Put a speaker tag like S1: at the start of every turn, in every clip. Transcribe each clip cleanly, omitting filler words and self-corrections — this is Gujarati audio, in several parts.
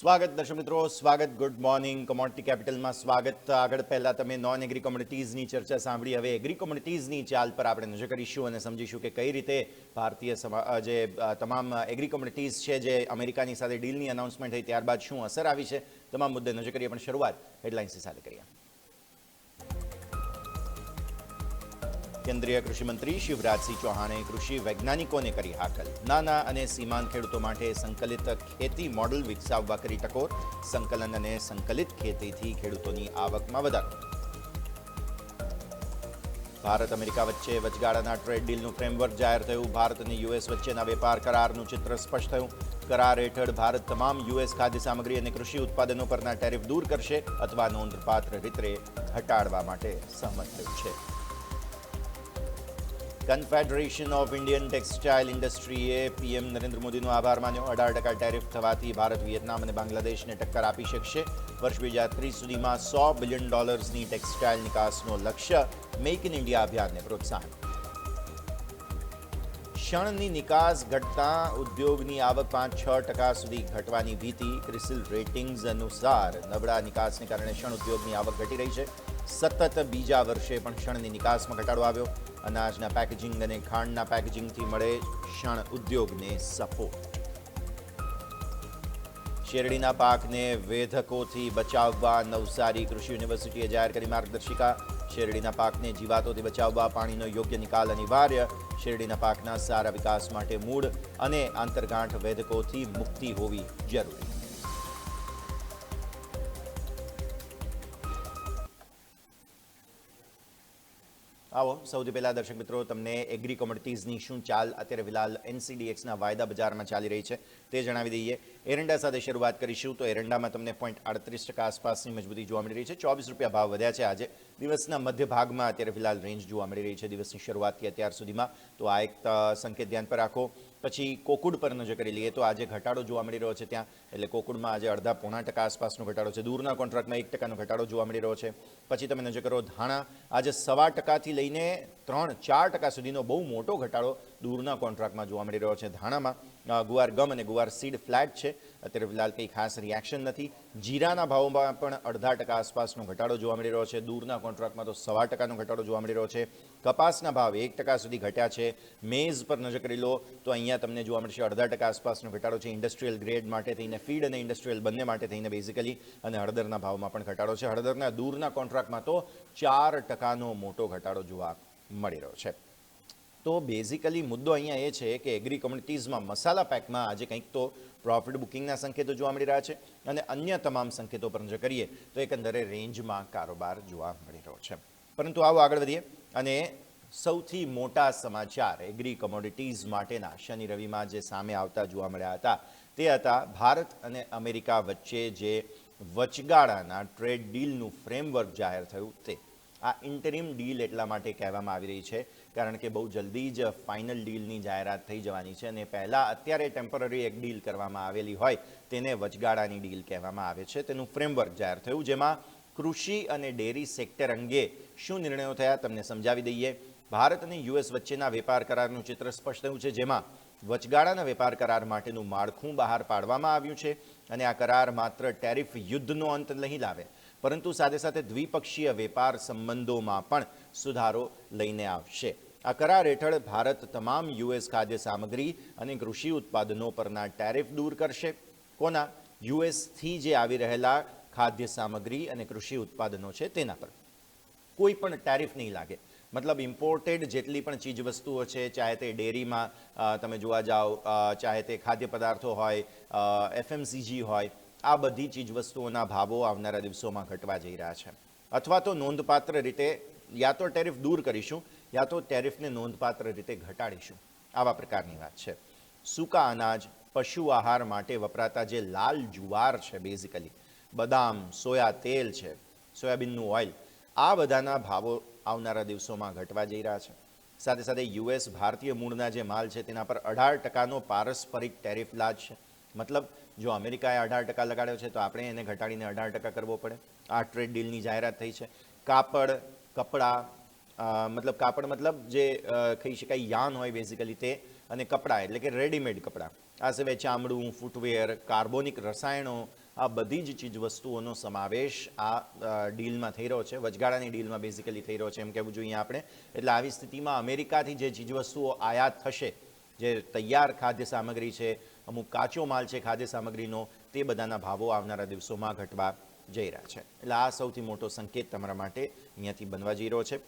S1: સ્વાગત દર્શક મિત્રો, સ્વાગત. Good morning. કોમોડિટી કેપિટલમાં સ્વાગત. આગળ પહેલા તમે નોન એગ્રી કોમોડિટીઝની ચર્ચા સાંભળી. હવે એગ્રી કોમોડિટીઝની ચાલ પર આપણે નજર કરીશું અને સમજીશું કે કઈ રીતે ભારતીય જે તમામ એગ્રી કોમોડિટીઝ છે જે અમેરિકાની સાથે ડીલની અનાઉન્સમેન્ટ થઈ ત્યારબાદ શું અસર આવી છે, તમામ મુદ્દે નજર કરીએ. પણ શરૂઆત હેડલાઇન્સની સાથે કરીએ. કેન્દ્રીય કૃષિ મંત્રી શિવરાજસિંહ ચૌહાણે કૃષિ વૈજ્ઞાનિકોને કરી હાકલ. નાના અને સીમાંત ખેડૂતો માટે સંકલિત ખેતી મોડલ વિકસાવવા કરી ટકોર. સંકલન અને સંકલિત ખેતીથી ખેડૂતોની આવકમાં વધારો. ભારત અમેરિકા વચ્ચે વચગાળાના ટ્રેડ ડીલનું ફ્રેમવર્ક જાહેર થયું. ભારત અને યુએસ વચ્ચેના વેપાર કરારનું ચિત્ર સ્પષ્ટ થયું. કરાર હેઠળ ભારત તમામ યુએસ ખાદ્ય સામગ્રી અને કૃષિ ઉત્પાદનો પરના ટેરિફ દૂર કરશે અથવા નોંધપાત્ર રીતે ઘટાડવા માટે સહમત થયું છે. કન્ફેડરેશન ઓફ ઇન્ડિયન ટેક્સટાઇલ ઇન્ડસ્ટ્રીએ પીએમ નરેન્દ્ર મોદીનો આભાર માન્યો. 18% ટેરિફ થવાથી ભારત, વિયેતનામ અને બાંગ્લાદેશને ટક્કર આપી શકશે. વર્ષ 2030 સુધીમાં $100 બિલિયન ટેક્સટાઇલ નિકાસનો લક્ષ્ય. મેક ઇન ઇન્ડિયા અભિયાનને પ્રોત્સાહન. શણની નિકાસ ઘટતા ઉદ્યોગની આવક 5-6% સુધી ઘટવાની ભીતિ. ક્રિસિલ રેટિંગ્સ અનુસાર નબળા નિકાસને કારણે શણ ઉદ્યોગની આવક ઘટી રહી છે. સતત બીજા વર્ષે પણ શણની નિકાસમાં ઘટાડો આવ્યો. અનાજના પેકેજિંગ અને ખાંડના પેકેજિંગથી મળે શણ ઉદ્યોગને સપોર્ટ. શેરડીના પાકને વેધકોથી બચાવવા નવસારી કૃષિ યુનિવર્સિટીએ જાહેર કરી માર્ગદર્શિકા. શેરડીના પાકને જીવાતોથી બચાવવા પાણીનો યોગ્ય નિકાલ અનિવાર્ય. શેરડીના પાકના સારા વિકાસ માટે મૂળ અને આંતરગાંઠ વેધકોથી મુક્તિ હોવી જરૂરી. આવો સૌથી પહેલાં દર્શક મિત્રો તમને એગ્રી કોમોડિટીઝની શું ચાલ અત્યારે ફિલહાલ એનસીડીએક્સના વાયદા બજારમાં ચાલી રહી છે તે જણાવી દઈએ. એરંડા સાથે શરૂઆત કરીશું તો એરંડામાં તમને 0.38% આસપાસની મજબૂતી જોવા મળી રહી છે. ₹24 ભાવ વધ્યા છે આજે. દિવસના મધ્ય ભાગમાં અત્યારે ફિલહાલ રેન્જ જોવા મળી રહી છે દિવસની શરૂઆતથી અત્યાર સુધીમાં. તો આ એક સંકેત ધ્યાન પર રાખો. પછી કોકુડ પર નજર કરી લઈએ તો આજે ઘટાડો જોવા મળી રહ્યો છે ત્યાં. એટલે કોકુડમાં આજે 0.5% આસપાસનો ઘટાડો છે. દૂરના કોન્ટ્રાક્ટમાં 1%નો ઘટાડો જોવા મળી રહ્યો છે. પછી તમે નજર કરો ધાણા, આજે 0.25% લઈને 3-4% સુધીનો બહુ મોટો ઘટાડો દૂરના કોન્ટ્રાક્ટમાં જોવા મળી રહ્યો છે ધાણામાં. ગુવાર ગમ અને ગુવાર સીડ ફ્લેટ છે. અત્યારે ફિલહાલ કંઈ ખાસ રિએક્શન નથી. જીરાના ભાવમાં પણ 0.5% આસપાસનો ઘટાડો જોવા મળી રહ્યો છે. દૂરના કોન્ટ્રાક્ટમાં તો 1.25%નો ઘટાડો જોવા મળી રહ્યો છે. કપાસના ભાવ 1% સુધી ઘટ્યા છે. મેઝ પર નજર કરી લો તો અહીંયા તમને જોવા મળશે 0.5% આસપાસનો ઘટાડો છે. ઇન્ડસ્ટ્રીયલ ગ્રેડ માટે થઈને, ફીડ અને ઇન્ડસ્ટ્રીયલ બંને માટે થઈને બેઝિકલી. અને હળદરના ભાવમાં પણ ઘટાડો છે. હળદરના દૂરના કોન્ટ્રાક્ટમાં તો 4%નો મોટો ઘટાડો જોવા મળી રહ્યો છે. તો બેઝિકલી મુદ્દો અહીંયા એ છે કે એગ્રી કોમોડિટીઝમાં મસાલા પેકમાં આજે કંઈક તો પ્રોફિટ બુકિંગના સંકેતો જોવા મળી રહ્યા છે. અને અન્ય તમામ સંકેતો પર નજર કરીએ તો એકંદરે રેન્જમાં કારોબાર જોવા મળી રહ્યો છે. પરંતુ આવો આગળ વધીએ અને સૌથી મોટા સમાચાર એગ્રી કોમોડિટીઝ માટેના શનિ રવિમાં જે સામે આવતા જોવા મળ્યા હતા તે હતા ભારત અને અમેરિકા વચ્ચે જે વચગાળાના ટ્રેડ ડીલનું ફ્રેમવર્ક જાહેર થયું તે. આ ઇન્ટરિમ ડીલ એટલા માટે કહેવામાં આવી રહી છે કારણ કે બહુ જલ્દી જ ફાઇનલ ડીલની જાહેરાત થઈ જવાની છે. અને પહેલાં અત્યારે ટેમ્પરરી એક ડીલ કરવામાં આવેલી હોય તેને વચગાળાની ડીલ કહેવામાં આવે છે. તેનું ફ્રેમવર્ક જાહેર થયું જેમાં કૃષિ અને ડેરી સેક્ટર અંગે શું નિર્ણયો થયા તમને સમજાવી દઈએ. ભારત અને યુએસ વચ્ચેના વેપાર કરારનું ચિત્ર સ્પષ્ટ થયું છે જેમાં વચગાળાના વેપાર કરાર માટેનું માળખું બહાર પાડવામાં આવ્યું છે. અને આ કરાર માત્ર ટેરિફ યુદ્ધનો અંત નહીં લાવે પરંતુ સાથે સાથે દ્વિપક્ષીય વેપાર સંબંધોમાં પણ સુધારો લઈને આવશે. આ કરાર હેઠળ ભારત તમામ યુએસ ખાદ્ય સામગ્રી અને કૃષિ ઉત્પાદનો પરના ટેરિફ દૂર કરશે. કોના? યુએસથી જે આવી રહેલા ખાદ્ય સામગ્રી અને કૃષિ ઉત્પાદનો છે તેના પર કોઈ પણ ટેરિફ નહીં લાગે. મતલબ ઇમ્પોર્ટેડ જેટલી પણ ચીજ વસ્તુઓ છે, ચાહે તે ડેરીમાં તમે જોવા જાઓ, ચાહે તે ખાદ્ય પદાર્થો હોય, એફએમસીજી હોય, આ બધી ચીજ વસ્તુઓના ભાવો આવનારા દિવસોમાં ઘટવા જઈ રહ્યા છે. અથવા તો નોંધપાત્ર રીતે યા તો ટેરિફ દૂર કરીશું યા તો ટેરિફને નોંધપાત્ર રીતે ઘટાડીશું. આવા પ્રકારની વાત છે. સૂકા અનાજ, પશુ આહાર માટે વપરાતા જે લાલ જુવાર છે, બેઝિકલી બદામ, સોયા તેલ છે, સોયાબીનનું ઓઇલ, આ બધાના ભાવો આવનારા દિવસોમાં ઘટવા જઈ રહ્યા છે. સાથે સાથે યુએસ ભારતીય મૂળના જે માલ છે તેના પર 18%નો પારસ્પરિક ટેરિફ લાદશે. મતલબ જો અમેરિકાએ 18% લગાડ્યો છે તો આપણે એને ઘટાડીને 18% કરવો પડે. આ ટ્રેડ ડીલની જાહેરાત થઈ છે. કાપડ, કપડાં, મતલબ જે કહી શકાય યાન હોય બેઝિકલી તે, અને કપડાં એટલે કે રેડીમેડ કપડાં, આ સિવાય ચામડું, ફૂટવેર, કાર્બોનિક રસાયણો, આ બધી જ ચીજવસ્તુઓનો સમાવેશ આ ડીલમાં થઈ રહ્યો છે, વચગાળાની ડીલમાં બેઝિકલી થઈ રહ્યો છે એમ કહેવું જોઈએ આપણે. એટલે આવી સ્થિતિમાં અમેરિકાથી જે ચીજવસ્તુઓ આયાત થશે, જે તૈયાર ખાદ્ય સામગ્રી છે, અમુક કાચો માલ છે ખાદ્ય સામગ્રીનો, તે બધાના ભાવો આવનારા દિવસોમાં ઘટવા જઈ રહ્યા છે. એટલે આ સૌથી મોટો સંકેત તમારા માટે અહીંયાથી બનવા જઈ રહ્યો છે.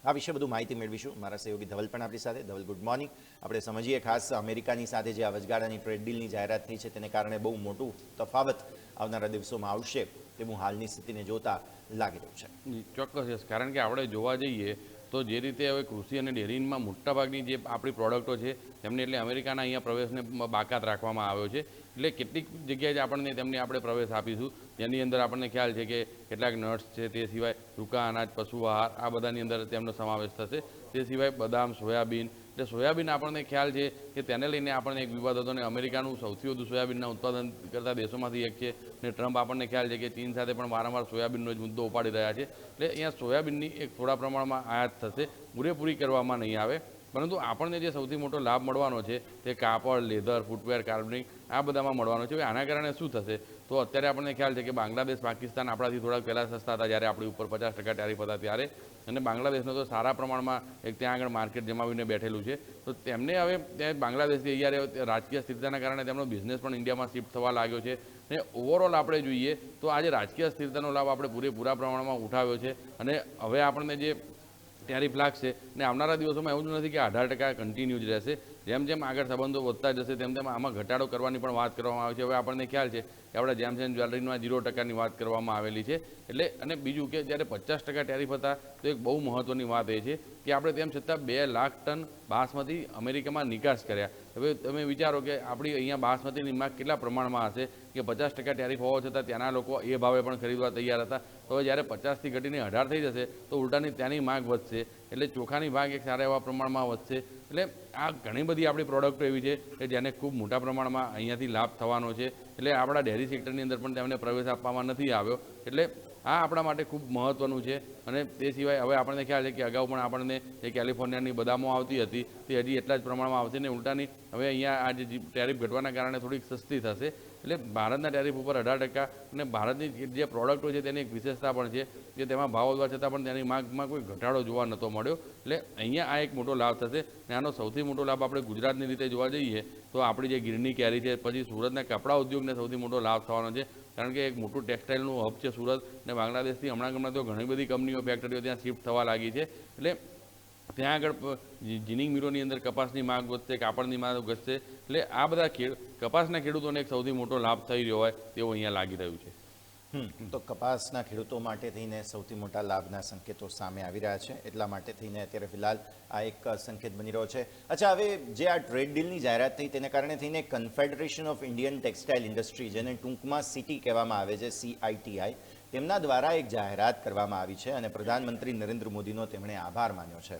S1: આ વિશે બધું માહિતી મેળવીશું. મારા સહયોગી ધવલ પણ આપણી સાથે. Dhaval, good morning. આપણે સમજીએ ખાસ અમેરિકાની સાથે જે આ વચગાળાની ટ્રેડ ડીલની જાહેરાત થઈ છે તેને કારણે બહુ મોટું તફાવત આવનારા દિવસોમાં આવશે તેવું હાલની સ્થિતિને જોતા લાગી રહ્યું છે.
S2: ચોક્કસ યસ, કારણ કે આપણે જોવા જઈએ તો જે રીતે હવે કૃષિ અને ડેરીમાં મોટાભાગની જે આપણી પ્રોડક્ટો છે તેમને એટલે અમેરિકાના અહીંયા પ્રવેશને બાકાત રાખવામાં આવ્યો છે. એટલે કેટલીક જગ્યાએ જ આપણને તેમને આપણે પ્રવેશ આપીશું, જેની અંદર આપણને ખ્યાલ છે કે કેટલાક નટ્સ છે, તે સિવાય સૂકા અનાજ, પશુ આહાર, આ બધાની અંદર તેમનો સમાવેશ થશે. તે સિવાય બદામ, સોયાબીન, એટલે સોયાબીન આપણને ખ્યાલ છે કે તેને લઈને આપણને એક વિવાદ હતો અને અમેરિકાનું સૌથી વધુ સોયાબીનના ઉત્પાદન કરતા દેશોમાંથી એક છે અને ટ્રમ્પ આપણને ખ્યાલ છે કે ચીન સાથે પણ વારંવાર સોયાબીનનો જ મુદ્દો ઉપાડી રહ્યા છે. એટલે અહીંયા સોયાબીનની એક થોડા પ્રમાણમાં આયાત થશે, પૂરેપૂરી કરવામાં નહીં આવે. પરંતુ આપણને જે સૌથી મોટો લાભ મળવાનો છે તે કાપડ, લેધર, ફૂટવેર, કાર્બનિક, આ બધામાં મળવાનો છે. હવે આના કારણે શું થશે તો અત્યારે આપણને ખ્યાલ છે કે બાંગ્લાદેશ, પાકિસ્તાન આપણાથી થોડાક પહેલાં સસ્તા હતા જ્યારે આપણી ઉપર 50% ટેરિફ હતા ત્યારે, અને બાંગ્લાદેશનો તો સારા પ્રમાણમાં એક ત્યાં આગળ માર્કેટ જમાવીને બેઠેલું છે. તો તેમને હવે ત્યાં બાંગ્લાદેશથી અહીંયા રાજકીય સ્થિરતાના કારણે તેમનો બિઝનેસ પણ ઇન્ડિયામાં શિફ્ટ થવા લાગ્યો છે. અને ઓવરઓલ આપણે જોઈએ તો આજે રાજકીય સ્થિરતાનો લાભ આપણે પૂરેપૂરા પ્રમાણમાં ઉઠાવ્યો છે. અને હવે આપણને જે ટેરિફ લાગશે ને આવનારા દિવસોમાં એવું જ નથી કે 18% કન્ટિન્યુ જ રહેશે. જેમ જેમ આગળ સંબંધો વધતા જશે તેમ તેમ આમાં ઘટાડો કરવાની પણ વાત કરવામાં આવે છે. હવે આપણને ખ્યાલ છે કે આપણે જેમ્સ એન્ડ જ્વેલરીમાં 0%ની વાત કરવામાં આવેલી છે. એટલે અને બીજું કે જ્યારે 50% ટેરિફ હતા તો એક બહુ મહત્ત્વની વાત એ છે કે આપણે તેમ છતાં 2 લાખ ટન બાસમતી અમેરિકામાં નિકાસ કર્યા. હવે તમે વિચારો કે આપણી અહીંયા બાસમતીની માંગ કેટલા પ્રમાણમાં હશે કે 50% ટેરિફ હોવા છતાં ત્યાંના લોકો એ ભાવે પણ ખરીદવા તૈયાર હતા. તો હવે જ્યારે 50થી ઘટીને 18 થઈ જશે તો ઉલટાની ત્યાંની માંગ વધશે, એટલે ચોખાની માંગ એક સારા એવા પ્રમાણમાં વધશે. એટલે આ ઘણી બધી આપણી પ્રોડક્ટો એવી છે કે જેને ખૂબ મોટા પ્રમાણમાં અહીંયાથી લાભ થવાનો છે. એટલે આપણા ડેરી સેક્ટરની અંદર પણ તેમને પ્રવેશ આપવામાં નથી આવ્યો. એટલે આ આપણા માટે ખૂબ મહત્ત્વનું છે. અને તે સિવાય હવે આપણને ખ્યાલ છે કે અગાઉ પણ આપણને જે કેલિફોર્નિયાની બદામો આવતી હતી તે હજી એટલા જ પ્રમાણમાં આવશે ને ઉલટાની હવે અહીંયા આ જે ટેરિફ ઘટવાના કારણે થોડીક સસ્તી થશે. એટલે ભારતના ટેરિફ ઉપર 18% અને ભારતની જે પ્રોડક્ટો છે તેની એક વિશેષતા પણ છે કે તેમાં ભાવ વધવા છતાં પણ તેની માંગમાં કોઈ ઘટાડો જોવા નહોતો મળ્યો. એટલે અહીંયા આ એક મોટો લાભ થશે. અને આનો સૌથી મોટો લાભ આપણે ગુજરાતની રીતે જોવા જઈએ તો આપણી જે ગીરની કેરી છે, પછી સુરતના કપડાં ઉદ્યોગને સૌથી મોટો લાભ થવાનો છે. કારણ કે એક મોટું ટેક્સટાઇલનું હબ છે સુરત, અને બાંગ્લાદેશથી હમણાં તો ઘણી બધી કંપનીઓ, ફેક્ટરીઓ ત્યાં શિફ્ટ થવા લાગી છે. એટલે ત્યાં આગળ જીનિંગ મિલોની અંદર કપાસની માંગ વધશે, કાપડની માંગ વધશે. એટલે આ બધા કપાસના ખેડૂતોને એક સૌથી મોટો લાભ થઈ રહ્યો હોય તેવું અહીંયા લાગી રહ્યું છે.
S1: તો કપાસના ખેડૂતો માટે થઈને સૌથી મોટા લાભના સંકેતો સામે આવી રહ્યા છે. એટલા માટે થઈને અત્યારે ફિલહાલ આ એક સંકેત બની રહ્યો છે. અચ્છા, હવે જે આ ટ્રેડ ડીલની જાહેરાત થઈ તેને કારણે થઈને confederation of Indian textile industry, જેને ટૂંકમાં સિટી કહેવામાં આવે છે, CITI, તેમના દ્વારા એક જાહેરાત કરવામાં આવી છે અને પ્રધાનમંત્રી નરેન્દ્ર મોદીનો તેમણે આભાર માન્યો છે.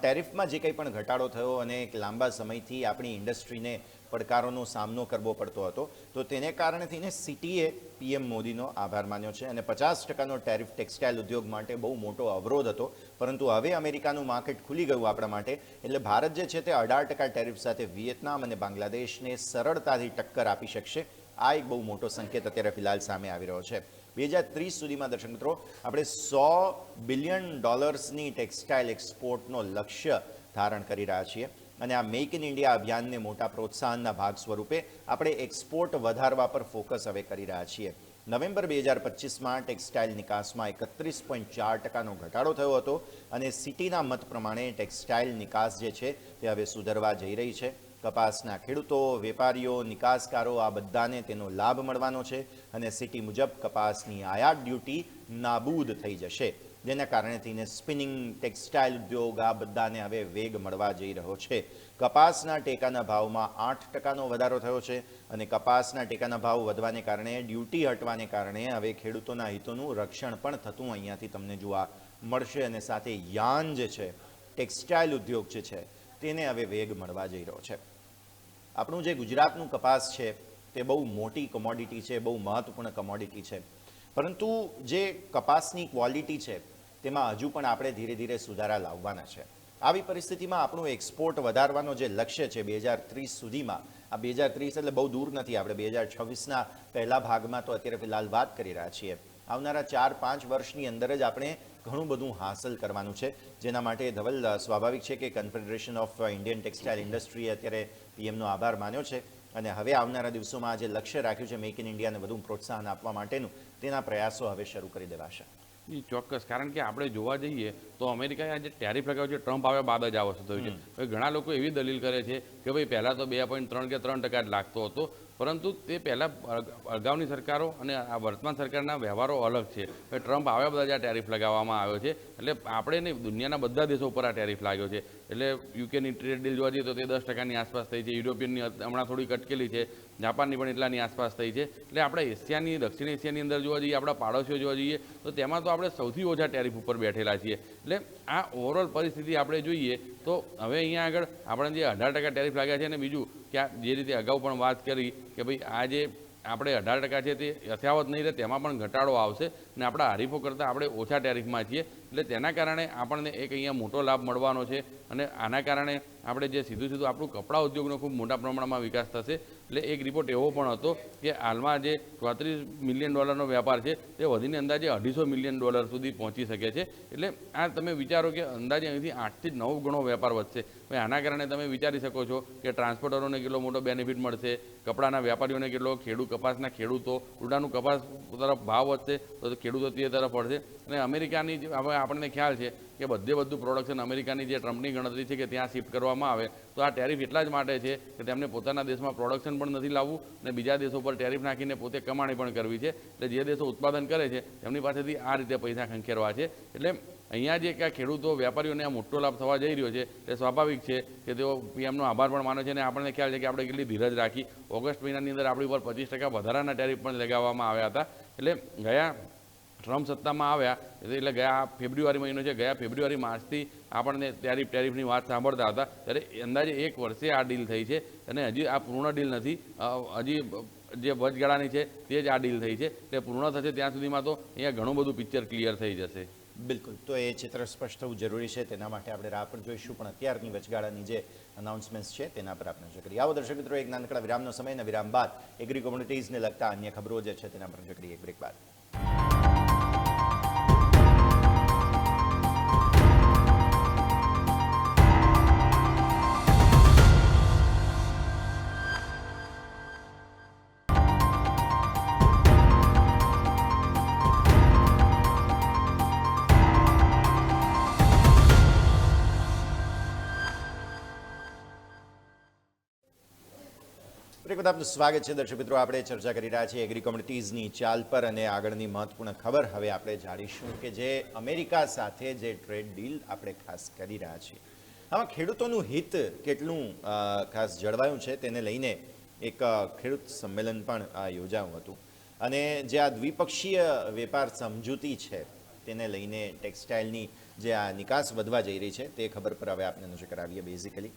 S1: ટેરિફમાં જે કંઈ પણ ઘટાડો થયો અને એક લાંબા સમયથી આપણી ઇન્ડસ્ટ્રીને પડકારોનો સામનો કરવો પડતો હતો, તો તેને કારણે થઈને સિટીએ PM મોદીનો આભાર માન્યો છે. અને 50%નો ટેરિફ ટેક્સટાઇલ ઉદ્યોગ માટે બહુ મોટો અવરોધ હતો, પરંતુ હવે અમેરિકાનું માર્કેટ ખુલી ગયું આપણા માટે. એટલે ભારત જે છે તે 18% ટેરિફ સાથે વિયેતનામ અને બાંગ્લાદેશને સરળતાથી ટક્કર આપી શકશે. આ એક બહુ મોટો સંકેત અત્યારે ફિલહાલ સામે આવી રહ્યો છે. 2030 સુધીમાં દર્શક મિત્રો આપણે $100 બિલિયન ટેક્સટાઇલ એક્સપોર્ટનો લક્ષ્ય ધારણ કરી રહ્યા છીએ. અને આ મેક ઇન ઇન્ડિયા અભિયાનને મોટા પ્રોત્સાહનના ભાગ સ્વરૂપે આપણે એક્સપોર્ટ વધારવા પર ફોકસ હવે કરી રહ્યા છીએ. નવેમ્બર 2025માં ટેક્સટાઇલ નિકાસમાં 31.4%નો ઘટાડો થયો હતો અને સિટીના મત પ્રમાણે ટેક્સટાઇલ નિકાસ જે છે તે હવે સુધરવા જઈ રહી છે. કપાસના ખેડૂતો, વેપારીઓ, નિકાસકારો આ બધાને તેનો લાભ મળવાનો છે અને સિટી મુજબ કપાસની આયાત ડ્યુટી નાબૂદ થઈ જશે, જેના કારણે થઈને સ્પિનિંગ, ટેક્સટાઇલ ઉદ્યોગ આ બધાને હવે વેગ મળવા જઈ રહ્યો છે. કપાસના ટેકાના ભાવમાં 8%નો વધારો થયો છે અને કપાસના ટેકાના ભાવ વધવાને કારણે, ડ્યુટી હટવાને કારણે હવે ખેડૂતોના હિતોનું રક્ષણ પણ થતું અહીંયાથી તમને જોવા મળશે. અને સાથે યાન જે છે, ટેક્સટાઇલ ઉદ્યોગ જે છે તેને હવે વેગ મળવા જઈ રહ્યો છે. આપણું જે ગુજરાતનું કપાસ છે તે બહુ મોટી કમોડિટી છે, બહુ મહત્વપૂર્ણ કમોડિટી છે, પરંતુ જે કપાસની ક્વોલિટી છે તેમાં હજુ પણ આપણે ધીરે ધીરે સુધારા લાવવાના છે. આવી પરિસ્થિતિમાં આપણું એક્સપોર્ટ વધારવાનો જે લક્ષ્ય છે 2030 સુધીમાં, આ 2030 એટલે બહુ દૂર નથી, આપણે 2026ના પહેલા ભાગમાં તો અત્યારે ફિલહાલ વાત કરી રહ્યા છીએ. આવનારા 4-5 વર્ષની અંદર જ આપણે ઘણું બધું હાંસલ કરવાનું છે, જેના માટે ધવલ સ્વાભાવિક છે કે કન્ફેડરેશન ઓફ ઇન્ડિયન ટેક્સટાઇલ ઇન્ડસ્ટ્રીએ અત્યારે પીએમનો આભાર માન્યો છે અને હવે આવનારા દિવસોમાં જે લક્ષ્ય રાખ્યું છે મેક ઇન ઇન્ડિયાને વધુ પ્રોત્સાહન આપવા માટેનું, તેના પ્રયાસો હવે શરૂ કરી દેવાશે.
S2: ચોક્કસ, કારણ કે આપણે જોવા જઈએ તો અમેરિકાએ આજે ટેરિફ લગાવ્યો છે ટ્રમ્પ આવ્યા બાદ જ આ વસ્તુ થયું છે. હવે ઘણા લોકો એવી દલીલ કરે છે કે ભાઈ પહેલાં તો 2.3 કે 3% જ લાગતો હતો, પરંતુ તે પહેલાં અગાઉની સરકારો અને આ વર્તમાન સરકારના વ્યવહારો અલગ છે. હવે ટ્રમ્પ આવ્યા બધા જ આ ટેરિફ લગાવવામાં આવ્યો છે, એટલે આપણે નહીં, દુનિયાના બધા દેશો ઉપર આ ટેરિફ લાગ્યો છે. એટલે યુકેની ટ્રેડ ડીલ જોવા જઈએ તો તે 10%ની આસપાસ થઈ છે, યુરોપિયનની હમણાં થોડીક અટકેલી છે, જાપાનની પણ એટલાની આસપાસ થઈ છે. એટલે આપણે એશિયાની, દક્ષિણ એશિયાની અંદર જોવા જઈએ, આપણા પાડોશીઓ જોવા જઈએ તો તેમાં તો આપણે સૌથી ઓછા ટેરિફ ઉપર બેઠેલા છીએ. એટલે આ ઓવરઓલ પરિસ્થિતિ આપણે જોઈએ તો હવે અહીંયા આગળ આપણે જે 18% ટેરિફ લાગ્યા છે, અને બીજું કે જે રીતે અગાઉ પણ વાત કરી કે ભાઈ આ જે આપણે 18% છે તે યથાવત નહીં રહે, તેમાં પણ ઘટાડો આવશે અને આપણા હરીફો કરતાં આપણે ઓછા ટેરિફમાં છીએ. એટલે તેના કારણે આપણને એક અહીંયા મોટો લાભ મળવાનો છે અને આના કારણે આપણે જે સીધું આપણું કપડાં ઉદ્યોગનો ખૂબ મોટા પ્રમાણમાં વિકાસ થશે. એટલે એક રિપોર્ટ એવો પણ હતો કે હાલમાં જે $34 મિલિયન વેપાર છે તે વધીને અંદાજે $250 મિલિયન સુધી પહોંચી શકે છે. એટલે આ તમે વિચારો કે અંદાજે અહીંથી 8 થી 9 ગણો વેપાર વધશે. હવે આના કારણે તમે વિચારી શકો છો કે ટ્રાન્સપોર્ટરોને કેટલો મોટો બેનિફિટ મળશે, કપડાના વેપારીઓને કેટલો, કપાસના ખેડૂતો, ઉડાનું કપાસ તરફ ભાવ વધશે તો ખેડૂતો તે તરફ પડશે. અને અમેરિકાની હવે આપણને ખ્યાલ છે કે બધું પ્રોડક્શન અમેરિકાની જે ટ્રમ્પની ગણતરી છે કે ત્યાં શિફ્ટ કરવામાં આવે તો આ ટેરિફ એટલા જ માટે છે કે તેમને પોતાના દેશમાં પ્રોડક્શન પણ નથી લાવવું અને બીજા દેશો પર ટેરિફ નાખીને પોતે કમાણી પણ કરવી છે. એટલે જે દેશો ઉત્પાદન કરે છે તેમની પાસેથી આ રીતે પૈસા ખંખેરવા છે. એટલે અહીંયા જે કે ખેડૂતો, વેપારીઓને આ મોટો લાભ થવા જઈ રહ્યો છે તે સ્વાભાવિક છે કે તેઓ પીએમનો આભાર પણ માને છે. અને આપણને ખ્યાલ છે કે આપણે કેટલી ધીરજ રાખી. ઓગસ્ટ મહિનાની અંદર આપણી ઉપર 25% વધારાના ટેરિફ પણ લગાવવામાં આવ્યા હતા. એટલે ગયા ટ્રમ્પ સત્તામાં આવ્યા એટલે ગયા ફેબ્રુઆરી મહિનો છે, ગયા ફેબ્રુઆરી માર્ચથી આપણને ટેરિફની વાત સાંભળતા હતા, ત્યારે અંદાજે 1 વર્ષે આ ડીલ થઈ છે અને હજી આ પૂર્ણ ડીલ નથી, હજી જે વચગાળાની છે તે જ આ ડીલ થઈ છે. એટલે પૂર્ણ થશે ત્યાં સુધીમાં તો અહીંયા ઘણું બધું પિક્ચર ક્લિયર થઈ જશે.
S1: બિલકુલ, તો એ ચિત્ર સ્પષ્ટ થવું જરૂરી છે, તેના માટે આપણે રાહ પણ જોઈશું. પણ અત્યારની વચગાળાની જે અનાઉન્સમેન્ટ છે તેના પર આપણે નજર કરીએ. આવો દર્શક મિત્રો, એક નાનકડા વિરામનો સમય અને વિરામ બાદ એગ્રી કોમ્યુનિટીઝને લગતા અન્ય ખબરો જે છે તેના પર નજર કરીએ. એક બ્રેક બાદ. આપનું સ્વાગત છે દર્શક મિત્રો. આપણે ચર્ચા કરી રહ્યા છીએ એગ્રી કોમ્યુનિટીઝની ચાલ પર અને આગળની મહત્વપૂર્ણ ખબર હવે આપણે જાણીશું કે જે અમેરિકા સાથે જે ટ્રેડ ડીલ આપણે ખાસ કરી રહ્યા છીએ, આમાં ખેડૂતોનું હિત કેટલું ખાસ જળવાયું છે તેને લઈને એક ખેડૂત સંમેલન પણ યોજાયું હતું. અને જે આ દ્વિપક્ષીય વેપાર સમજૂતી છે તેને લઈને ટેક્સટાઇલની જે આ નિકાસ વધવા જઈ રહી છે તે ખબર પર હવે આપણે નજર કરાવીએ. બેઝિકલી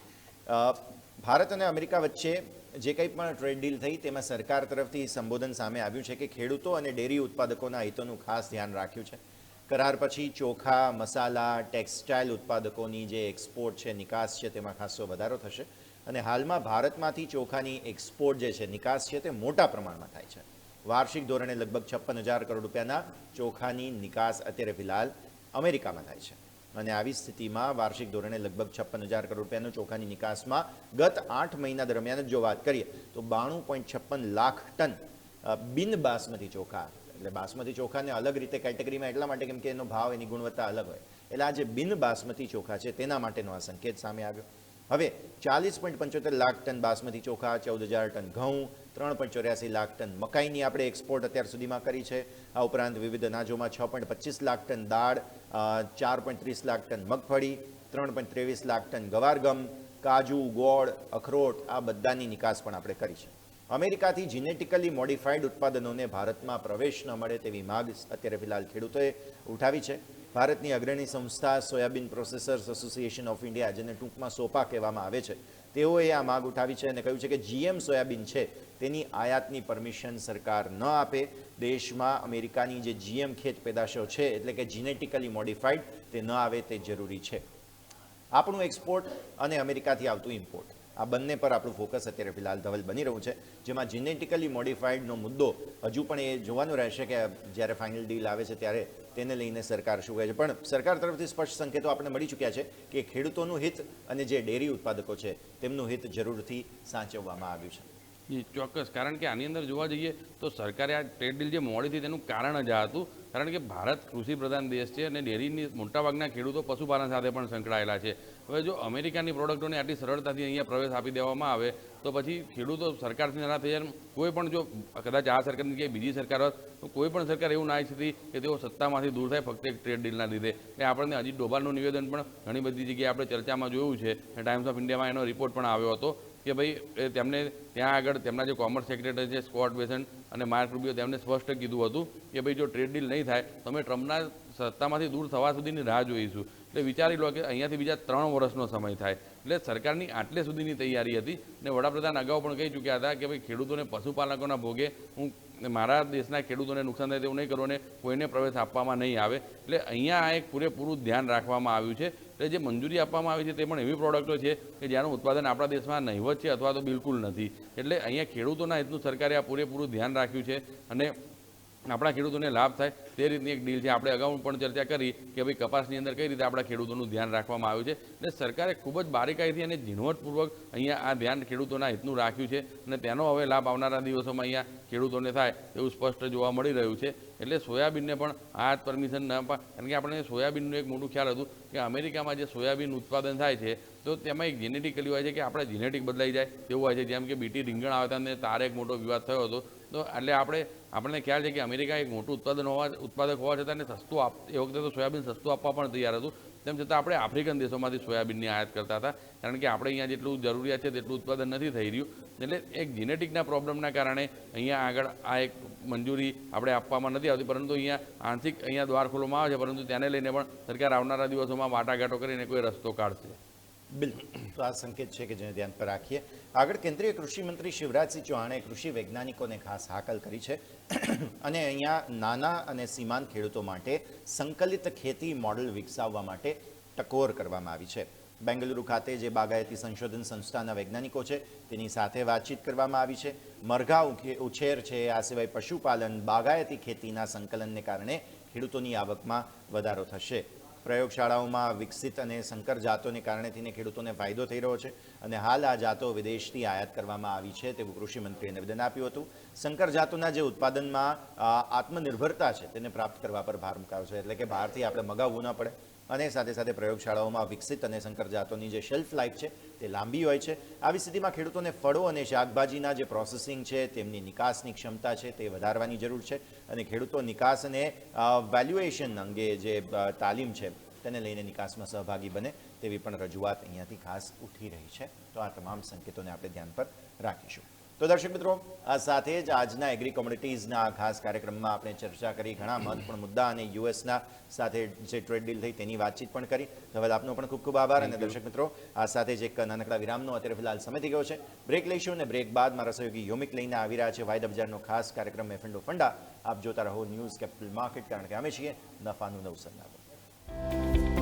S1: ભારત અને અમેરિકા વચ્ચે જે કંઈ પણ ટ્રેડ ડીલ થઈ તેમાં સરકાર તરફથી સંબોધન સામે આવ્યું છે કે ખેડૂતો અને ડેરી ઉત્પાદકોના હિતોનું ખાસ ધ્યાન રાખ્યું છે. કરાર પછી ચોખા, મસાલા, ટેક્સટાઇલ ઉત્પાદકોની જે એક્સપોર્ટ છે, નિકાસ છે તેમાં ખાસો વધારો થશે. અને હાલમાં ભારતમાંથી ચોખાની એક્સપોર્ટ જે છે, નિકાસ છે તે મોટા પ્રમાણમાં થાય છે. વાર્ષિક ધોરણે લગભગ 56,000 કરોડ રૂપિયાના ચોખાની નિકાસ અત્યારે ફિલહાલ અમેરિકામાં થાય છે. અને આવી સ્થિતિમાં વાર્ષિક ધોરણે લગભગ 56,000 કરોડ રૂપિયાનો ચોખાની નિકાસમાં ગત 8 મહિના દરમિયાન જો વાત કરીએ તો 92.56 લાખ ટન બિન બાસમતી ચોખા, એટલે બાસમતી ચોખાને અલગ રીતે કેટેગરીમાં એટલા માટે કેમ કે એનો ભાવ, એની ગુણવત્તા અલગ હોય, એટલે આ જે બિન બાસમતી ચોખા છે તેના માટેનો આ સંકેત સામે આવ્યો. હવે 40.75 લાખ ટન બાસમતી ચોખા, 14,000 ટન ઘઉં, 3.84 લાખ ટન મકાઈની આપણે એક્સપોર્ટ અત્યાર સુધીમાં કરી છે. આ ઉપરાંત વિવિધ અનાજોમાં 6.25 લાખ ટન દાળ, 4.30 લાખ ટન મગફળી, 3.23 લાખ ટન ગવારગમ, કાજુ, ગોળ, અખરોટ, આ બધાની નિકાસ પણ આપણે કરી છે. અમેરિકાથી જીનેટિકલી મોડિફાઈડ ઉત્પાદનોને ભારતમાં પ્રવેશ ન મળે તેવી માગ અત્યારે ફિલહાલ ખેડૂતોએ ઉઠાવી છે. ભારતની અગ્રણી સંસ્થા soybean processors association of India, જેને ટૂંકમાં સોપા કહેવામાં આવે છે, તેઓએ આ માગ ઉઠાવી છે અને કહ્યું છે કે જીએમ સોયાબીન છે તેની આયાતની પરમિશન સરકાર ન આપે. દેશમાં અમેરિકાની જે જીએમ ખેત પેદાશો છે એટલે કે જીનેટિકલી મોડિફાઈડ તે ન આવે તે જરૂરી છે. આપણું એક્સપોર્ટ અને અમેરિકાથી આવતું ઇમ્પોર્ટ, આ બંને પર આપણું ફોકસ અત્યારે ફિલહાલ ધવલ બની રહ્યું છે, જેમાં જીનેટિકલી મોડિફાઈડનો મુદ્દો હજુ પણ એ જોવાનું રહેશે કે જ્યારે ફાઇનલ ડીલ આવે છે ત્યારે તેને લઈને સરકાર શું કહે છે. પણ સરકાર તરફથી સ્પષ્ટ સંકેતો આપણને મળી ચૂક્યા છે કે ખેડૂતોનું હિત અને જે ડેરી ઉત્પાદકો છે તેમનું હિત જરૂરથી સાચવવામાં આવ્યું છે.
S2: જી ચોક્કસ, કારણ કે આની અંદર જોવા જઈએ તો સરકારે આ ટ્રેડ ડીલ જે મોડી થઈ તેનું કારણ જ આ હતું, કારણ કે ભારત કૃષિ પ્રધાન દેશ છે અને ડેરીની મોટાભાગના ખેડૂતો પશુપાલન સાથે પણ સંકળાયેલા છે. હવે જો અમેરિકાની પ્રોડક્ટોને આટલી સરળતાથી અહીંયા પ્રવેશ આપી દેવામાં આવે તો પછી ખેડૂતો સરકારથી નારાજ થઈ જાય. કોઈ પણ જો કદાચ આ સરકારની જગ્યાએ બીજી સરકાર હોત તો કોઈ પણ સરકાર એવું ના ઈચ્છતી કે તેઓ સત્તામાંથી દૂર થાય ફક્ત એક ટ્રેડ ડીલના લીધે. એટલે આપણને અજીત ડોભાલનું નિવેદન પણ ઘણી બધી જગ્યાએ આપણે ચર્ચામાં જોયું છે, ટાઈમ્સ ઓફ ઇન્ડિયામાં એનો રિપોર્ટ પણ આવ્યો હતો કે ભાઈ તેમને ત્યાં આગળ તેમના જે કોમર્સ સેક્રેટરી છે સ્કોટ બેસન્ટ અને માર્ક રૂબિયો તેમને સ્પષ્ટ કીધું હતું કે ભાઈ જો ટ્રેડ ડીલ નહીં થાય તો અમે ટ્રમ્પના સત્તામાંથી દૂર થવા સુધીની રાહ જોઈશું. એટલે વિચારી લો કે અહીંયાથી બીજા 3 વર્ષનો સમય થાય. એટલે સરકારની આટલે સુધીની તૈયારી હતી અને વડાપ્રધાન અગાઉ પણ કહી ચૂક્યા હતા કે ભાઈ ખેડૂતોને પશુપાલકોના ભોગે હું મારા દેશના ખેડૂતોને નુકસાન થાય તેવું નહીં કરું અને કોઈને પ્રવેશ આપવામાં નહીં આવે. એટલે અહીંયા આ એક પૂરેપૂરું ધ્યાન રાખવામાં આવ્યું છે. એટલે જે મંજૂરી આપવામાં આવી છે તે પણ એવી પ્રોડક્ટો છે કે જેનું ઉત્પાદન આપણા દેશમાં નહિવત છે અથવા તો બિલકુલ નથી. એટલે અહીંયા ખેડૂતોના હિતનું સરકારે આ પૂરેપૂરું ધ્યાન રાખ્યું છે અને આપણા ખેડૂતોને લાભ થાય તે રીતની એક ડીલ છે. આપણે અગાઉ પણ ચર્ચા કરી કે ભાઈ કપાસની અંદર કઈ રીતે આપણા ખેડૂતોનું ધ્યાન રાખવામાં આવ્યું છે. એટલે સરકારે ખૂબ જ બારીકાઈથી અને ઝીણવટપૂર્વક અહીંયા આ ધ્યાન ખેડૂતોના હિતનું રાખ્યું છે અને તેનો હવે લાભ આવનારા દિવસોમાં અહીંયા ખેડૂતોને થાય એવું સ્પષ્ટ જોવા મળી રહ્યું છે. એટલે સોયાબીનને પણ આ જ પરમિશન ન આપવા, કારણ કે આપણે સોયાબીનનું એક મોટું ખ્યાલ હતું કે અમેરિકામાં જે સોયાબીન ઉત્પાદન થાય છે તો તેમાં એક જેનેટિકલી હોય છે કે આપણે જેનેટિક બદલાઈ જાય તેવું હોય છે. જેમ કે બીટી રીંગણ આવતા અને તારે એક મોટો વિવાદ થયો હતો. તો એટલે આપણને ખ્યાલ છે કે અમેરિકા એક મોટું ઉત્પાદક હોવા છતાં એને સસ્તું એ વખતે તો સોયાબીન સસ્તું આપવા પણ તૈયાર હતું. તેમ છતાં આપણે આફ્રિકન દેશોમાંથી સોયાબીનની આયાત કરતા હતા, કારણ કે આપણે અહીંયા જેટલું જરૂરિયાત છે તેટલું ઉત્પાદન નથી થઈ રહ્યું. એટલે એક જેનેટિકના પ્રોબ્લેમના કારણે અહીંયા આગળ આ એક મંજૂરી આપણે આપવામાં નથી આવતી, પરંતુ અહીંયા આંશિક અહીંયા દ્વાર ખોલવામાં આવે છે, પરંતુ તેને લઈને પણ સરકાર આવનારા દિવસોમાં વાટાઘાટો કરીને કોઈ રસ્તો કાઢશે.
S1: બિલકુલ, તો આ સંકેત છે કે જેને ધ્યાન પર રાખીએ. આગળ કેન્દ્રીય કૃષિ મંત્રી શિવરાજસિંહ ચૌહાણે કૃષિ વૈજ્ઞાનિકોને ખાસ હાકલ કરી છે અને અહીંયા નાના અને સીમાંત ખેડૂતો માટે સંકલિત ખેતી મોડલ વિકસાવવા માટે ટકોર કરવામાં આવી છે. બેંગલુરુ ખાતે જે બાગાયતી સંશોધન સંસ્થાના વૈજ્ઞાનિકો છે તેની સાથે વાતચીત કરવામાં આવી છે. મરઘા ઉછેર છે, આ સિવાય પશુપાલન, બાગાયતી ખેતીના સંકલનને કારણે ખેડૂતોની આવકમાં વધારો થશે. પ્રયોગશાળાઓમાં વિકસિત અને સંકર જાતોને કારણે થઈને ખેડૂતોને ફાયદો થઈ રહ્યો છે અને હાલ આ જાતો વિદેશથી આયાત કરવામાં આવી છે તેવું કૃષિમંત્રીએ નિવેદન આપ્યું હતું. સંકર જાતોના જે ઉત્પાદનમાં આત્મનિર્ભરતા છે તેને પ્રાપ્ત કરવા પર ભાર મુકાયો છે, એટલે કે બહારથી આપણે મગાવવું ન પડે અને સાથે સાથે પ્રયોગશાળાઓમાં વિકસિત અને સંકર જાતોની જે શેલ્ફ લાઈફ છે તે લાંબી હોય છે. આવી સ્થિતિમાં ખેડૂતોને ફળો અને શાકભાજીના જે પ્રોસેસિંગ છે તેમની નિકાસની ક્ષમતા છે તે વધારવાની જરૂર છે અને ખેડૂતો નિકાસ અને વેલ્યુએશન અંગે જે તાલીમ છે તેને લઈને નિકાસમાં સહભાગી બને તેવી પણ રજૂઆત અહીંયાથી ખાસ ઉઠી રહી છે. તો આ તમામ સંકેતોને આપણે ધ્યાન પર રાખીશું. તો દર્શક મિત્રો, આ સાથે જ આજના એગ્રી કોમોડિટીઝના ખાસ કાર્યક્રમમાં આપણે ચર્ચા કરી ઘણા મહત્વપૂર્ણ મુદ્દા અને યુએસના સાથે જે ટ્રેડ ડીલ થઈ તેની વાતચીત પણ કરી. ધવલ, આપનો પણ ખૂબ ખૂબ આભાર. અને દર્શક મિત્રો, આ સાથે જ એક નાનકડા વિરામનો અત્યારે ફિલહાલ સમય થઈ ગયો છે. બ્રેક લઈશું અને બ્રેક બાદ મારા સહયોગી યોમિક લઈને આવી રહ્યા છે વાયદા બજારનો ખાસ કાર્યક્રમ એફએન્ડો ફંડા. આપ જોતા રહો ન્યૂઝ કેપિટલ માર્કેટ, કારણ કે અમે છીએ નફાનું નવું સરનામું.